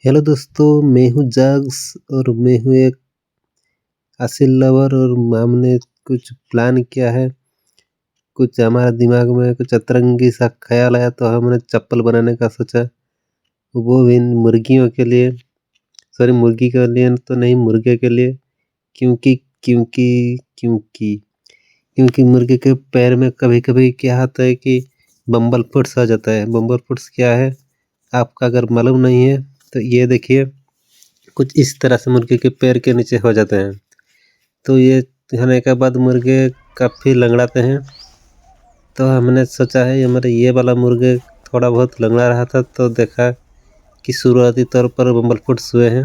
Hello दोस्तों, मैं हूँ जग्स और मैं हूँ एक असल लवर और हमने कुछ प्लान किया है। कुछ हमारे दिमाग में कुछ अतरंगी सा ख्याल आया तो हमने चप्पल बनाने का सोचा। वो भी इन मुर्गियों के लिए, सॉरी मुर्गी के लिए तो नहीं, मुर्गे के लिए। क्योंकि क्योंकि क्योंकि क्योंकि मुर्गे के पैर में कभी-कभी क्या होता है कि बम्बल फुट्स आ जाता है। बम्बल फुट्स क्या है? आपका अगर मालूम नहीं है तो ये देखिए, कुछ इस तरह से मुर्गे के पैर के नीचे हो जाते हैं। तो ये होने के बाद मुर्गे काफ़ी लंगड़ाते हैं। तो हमने सोचा है हमारे ये वाला मुर्गे थोड़ा बहुत लंगड़ा रहा था तो देखा कि शुरुआती तौर पर बम्बल फुट्स हुए हैं।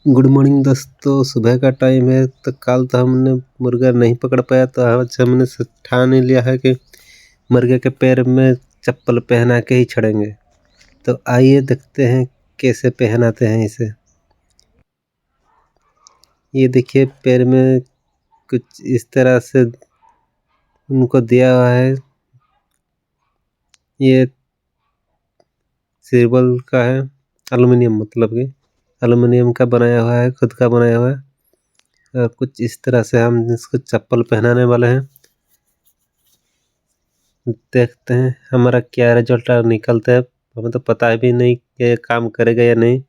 गुड मॉर्निंग दोस्तों, सुबह का टाइम है। तो कल तो हमने मुर्गा नहीं पकड़ पाया तो आज हमने ठान ही लिया है कि मुर्गे के पैर में चप्पल पहना के ही छोड़ेंगे। तो आइए देखते हैं कैसे पहनाते हैं इसे। ये देखिए, पैर में कुछ इस तरह से उनको दिया हुआ है। ये सिर्बल का है, एल्युमिनियम, मतलब कि एल्युमिनियम का बनाया हुआ है, खुद का बनाया हुआ है। और कुछ इस तरह से हम इसको चप्पल पहनाने वाले हैं। देखते हैं हमारा क्या रिजल्ट निकलता है। हमें तो पता भी नहीं कि ये काम करेगा या नहीं।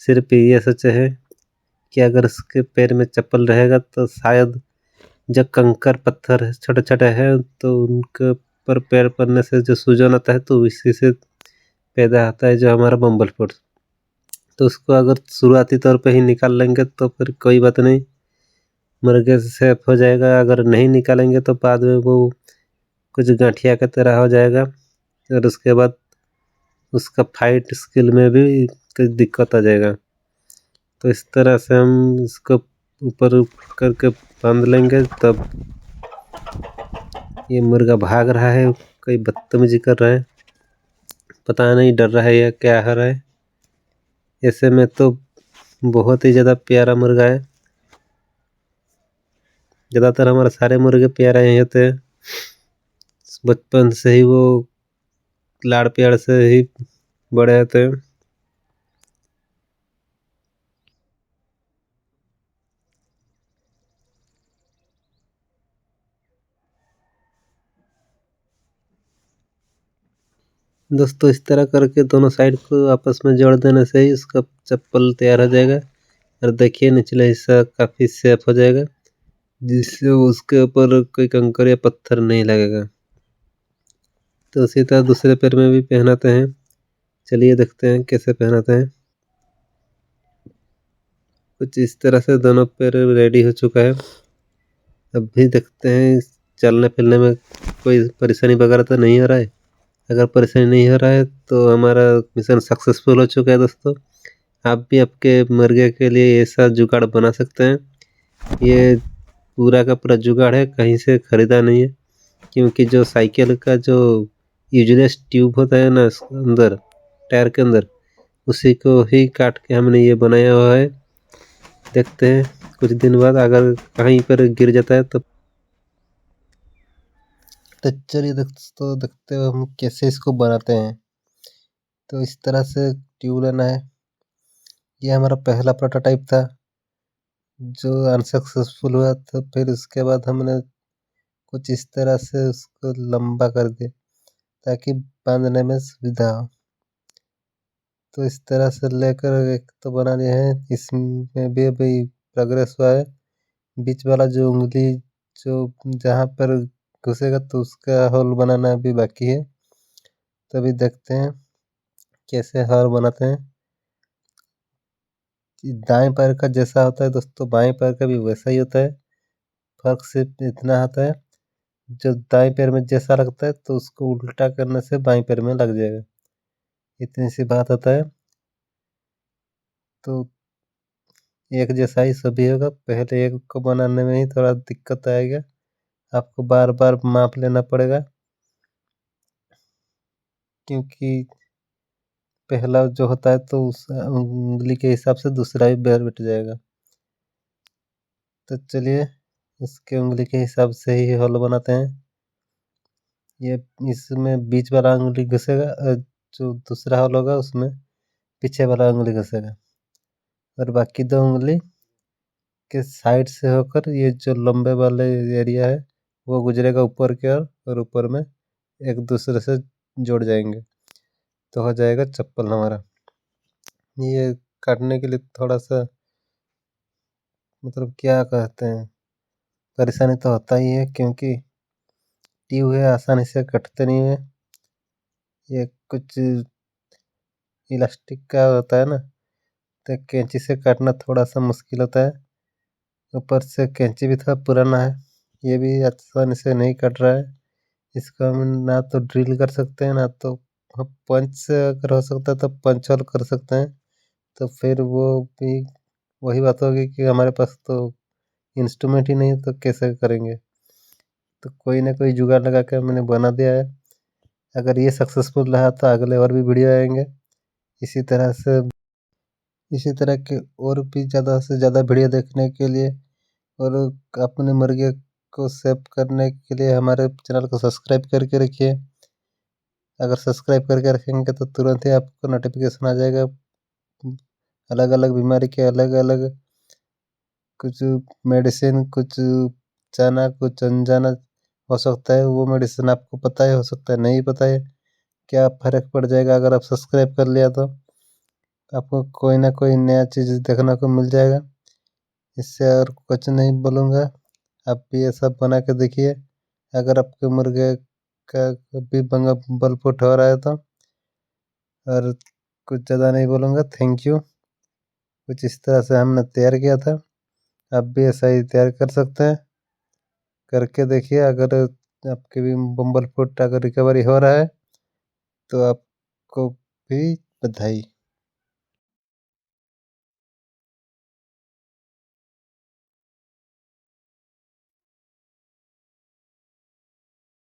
सिर्फ ये सोचे है कि अगर उसके पैर में चप्पल रहेगा तो शायद जो कंकर पत्थर छोटे छोटे हैं तो उनके ऊपर पैर पड़ने से जो सूजन आता है तो इसी से पैदा होता है जो हमारा बम्बल फुट। तो उसको अगर शुरुआती तौर पे ही निकाल लेंगे तो फिर कोई बात नहीं, मुर्गे से सेफ हो जाएगा। अगर नहीं निकालेंगे तो बाद में वो कुछ गांठिया की तरह हो जाएगा और उसके बाद उसका फाइट स्किल में भी कुछ दिक्कत आ जाएगा। तो इस तरह से हम इसको ऊपर करके बांध लेंगे। तब ये मुर्गा भाग रहा है, कोई बदतमीजी कर रहा है, पता नहीं डर रहा है या क्या हो रहा है। ऐसे में तो बहुत ही ज़्यादा प्यारा मुर्गा है। ज़्यादातर हमारे सारे मुर्गे प्यारे ही होते हैं। बचपन से ही वो लाड़ प्यार से ही बड़े होते हैं। दोस्तों, इस तरह करके दोनों साइड को आपस में जोड़ देने से ही उसका चप्पल तैयार हो जाएगा। और देखिए निचला हिस्सा काफ़ी सेफ हो जाएगा, जिससे उसके ऊपर कोई कंकर या पत्थर नहीं लगेगा। तो उसी तरह दूसरे पैर में भी पहनाते हैं। चलिए देखते हैं कैसे पहनाते हैं। कुछ इस तरह से दोनों पैर रेडी हो चुका है। अब भी देखते हैं चलने फिरने में कोई परेशानी वगैरह तो नहीं हो रहा है। अगर परेशानी नहीं हो रहा है तो हमारा मिशन सक्सेसफुल हो चुका है दोस्तों। आप भी आपके मुर्गे के लिए ऐसा जुगाड़ बना सकते हैं। ये पूरा का पूरा जुगाड़ है, कहीं से ख़रीदा नहीं है। क्योंकि जो साइकिल का जो यूजलेस ट्यूब होता है ना अंदर, टायर के अंदर, उसी को ही काट के हमने ये बनाया हुआ है। देखते हैं कुछ दिन बाद अगर कहीं पर गिर जाता है तो चलिए दोस्तों देखते हैं हम कैसे इसको बनाते हैं। तो इस तरह से ट्यूब लेना है। ये हमारा पहला प्रोटोटाइप था जो अनसक्सेसफुल हुआ, तो फिर उसके बाद हमने कुछ इस तरह से उसको लंबा कर दिया ताकि बांधने में सुविधा हो। तो इस तरह से लेकर एक तो बना लिए हैं, इसमें भी अभी प्रोग्रेस हुआ है। बीच वाला जो उंगली जो जहाँ पर घुसेगा तो उसका होल बनाना अभी बाकी है। तभी देखते हैं कैसे होल बनाते हैं। दाएं पैर का जैसा होता है दोस्तों, बाएं पैर का भी वैसा ही होता है। फर्क सिर्फ इतना होता है, जो दाएं पैर में जैसा लगता है तो उसको उल्टा करने से बाएं पैर में लग जाएगा। इतनी सी बात होता है। तो एक जैसा ही सभी होगा। पहले एक को बनाने में ही थोड़ा दिक्कत आएगा, आपको बार बार माप लेना पड़ेगा। क्योंकि पहला जो होता है तो उस उंगली के हिसाब से दूसरा भी बैठ जाएगा। तो चलिए उसके उंगली के हिसाब से ही होल बनाते हैं। ये इसमें बीच वाला उंगली घुसेगा, जो दूसरा होल होगा उसमें पीछे वाला उंगली घुसेगा और बाकी 2 उंगली के साइड से होकर ये जो लंबे वाले एरिया है वो गुजरेगा ऊपर की ओर और ऊपर में एक दूसरे से जुड़ जाएंगे, तो हो जाएगा चप्पल हमारा। ये काटने के लिए थोड़ा सा मतलब क्या कहते हैं, परेशानी तो होता ही है, क्योंकि ट्यूब है, आसानी से कटते नहीं है। ये कुछ इलास्टिक का होता है ना, तो कैंची से काटना थोड़ा सा मुश्किल होता है। ऊपर से कैंची भी थोड़ा पुराना है, ये भी आसानी से नहीं कट रहा है। इसको हम ना तो ड्रिल कर सकते हैं, ना तो हम पंच से अगर हो सकता है तो पंच होल कर सकते हैं, तो फिर वो भी वही बात होगी कि हमारे पास तो इंस्ट्रूमेंट ही नहीं, तो कैसे करेंगे। तो कोई ना कोई जुगाड़ लगा कर मैंने बना दिया है। अगर ये सक्सेसफुल रहा तो अगले और भी वीडियो आएंगे इसी तरह से। इसी तरह के और भी ज़्यादा से ज़्यादा वीडियो देखने के लिए और अपने मुर्गे को सेव करने के लिए हमारे चैनल को सब्सक्राइब करके रखिए। अगर सब्सक्राइब करके रखेंगे तो तुरंत ही आपको नोटिफिकेशन आ जाएगा। अलग अलग बीमारी के अलग अलग कुछ मेडिसिन, कुछ जाना कुछ अनजाना हो सकता है, वो मेडिसिन आपको पता है, हो सकता है नहीं पता है। क्या फ़र्क पड़ जाएगा अगर आप सब्सक्राइब कर लिया तो आपको कोई ना कोई नया चीज़ देखने को मिल जाएगा। इससे और कुछ नहीं बोलूँगा, आप भी ये सब बना के देखिए। अगर आपके मुर्गे का कभी बल फुट हो रहा है तो। और कुछ ज़्यादा नहीं बोलूँगा, थैंक यू। कुछ इस तरह से हमने तैयार किया था, आप भी ऐसा ही तैयार कर सकते हैं। करके देखिए, अगर आपके भी बम्बल फुट अगर रिकवरी हो रहा है तो आपको भी बधाई।